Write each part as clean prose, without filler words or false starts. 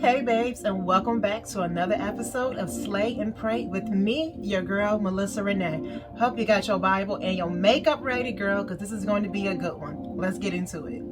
Hey babes, and welcome back to another episode of Slay and Pray with me, your girl Melissa Renee. Hope you got your Bible and your makeup ready, girl, because this is going to be a good one. Let's get into it.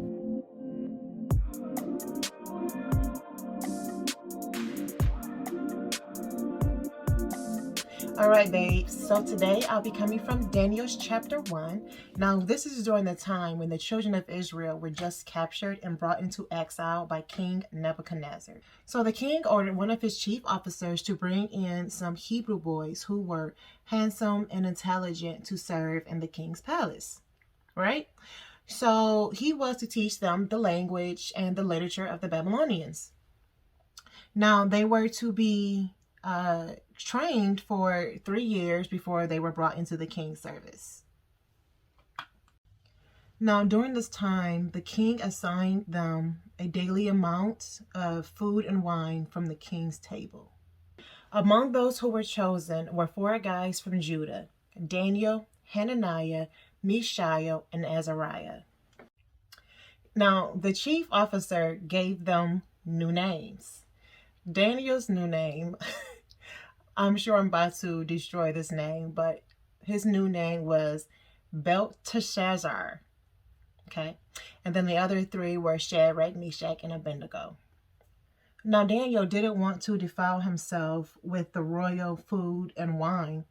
All right, babes. So today I'll be coming from Daniel chapter 1. Now, this is during the time when the children of Israel were just captured and brought into exile by King Nebuchadnezzar. So the king ordered one of his chief officers to bring in some Hebrew boys who were handsome and intelligent to serve in the king's palace, right? So he was to teach them the language and the literature of the Babylonians. Now, they were to be trained for 3 years before they were brought into the king's service. Now, during this time, the king assigned them a daily amount of food and wine from the king's table. Among those who were chosen were 4 guys from Judah: Daniel, Hananiah, Mishael, and Azariah. Now, the chief officer gave them new names. Daniel's new name, I'm sure I'm about to destroy this name, but his new name was Belteshazzar. Okay. And then the other 3 were Shadrach, Meshach, and Abednego. Now, Daniel didn't want to defile himself with the royal food and wine,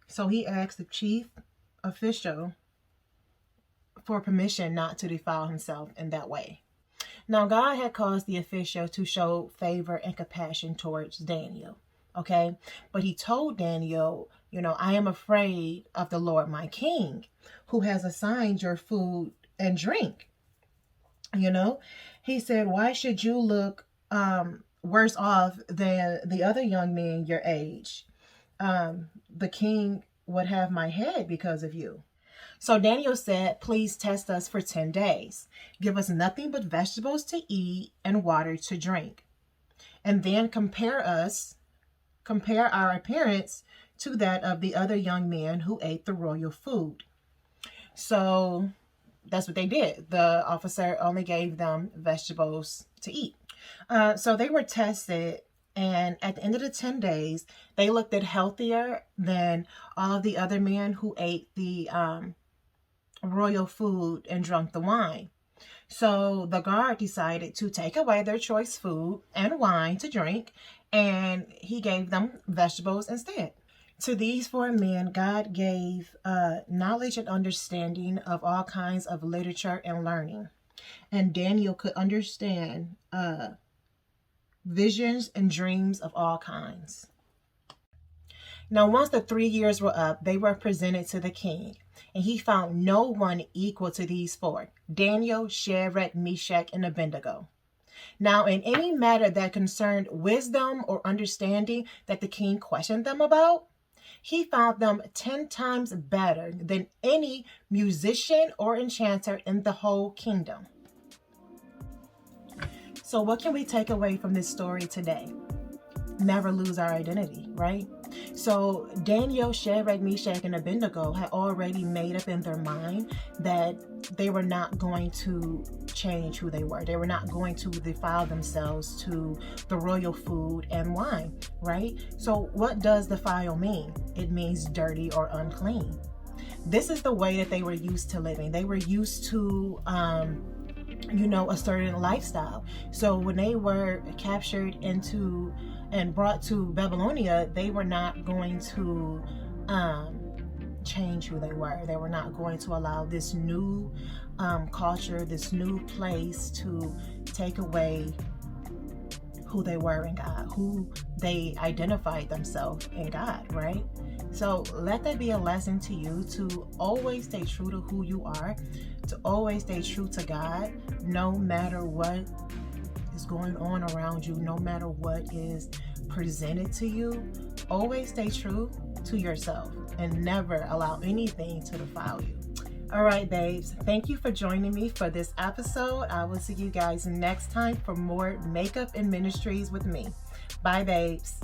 so he asked the chief official for permission not to defile himself in that way. Now, God had caused the official to show favor and compassion towards Daniel, okay? But he told Daniel, I am afraid of the Lord my king, who has assigned your food and drink. He said, why should you look worse off than the other young men your age? The king would have my head because of you. So Daniel said, please test us for 10 days. Give us nothing but vegetables to eat and water to drink. And then compare our appearance to that of the other young men who ate the royal food. So that's what they did. The officer only gave them vegetables to eat. So they were tested, and at the end of the 10 days, they looked healthier than all of the other men who ate the royal food and drank the wine. So the guard decided to take away their choice food and wine to drink, and he gave them vegetables instead. To these 4 men, God gave knowledge and understanding of all kinds of literature and learning. And Daniel could understand visions and dreams of all kinds. Now, once the 3 years were up, they were presented to the king, and he found no one equal to these 4: Daniel, Shadrach, Meshach, and Abednego. Now, in any matter that concerned wisdom or understanding that the king questioned them about, he found them 10 times better than any musician or enchanter in the whole kingdom. So what can we take away from this story today? Never lose our identity, right? So Daniel, Shadrach, Meshach, and Abednego had already made up in their mind that they were not going to change who they were. They were not going to defile themselves to the royal food and wine, right? So what does defile mean? It means dirty or unclean. This is the way that they were used to living. They were used to a certain lifestyle. So when they were captured into and brought to Babylonia, they were not going to change who they were. They were not going to allow this new culture, this new place to take away who they were in God, who they identified themselves in God, right? So let that be a lesson to you to always stay true to who you are, to always stay true to God, no matter what is going on around you, no matter what is presented to you. Always stay true to yourself and never allow anything to defile you. All right, babes, thank you for joining me for this episode. I will see you guys next time for more makeup and ministries with me. Bye, babes.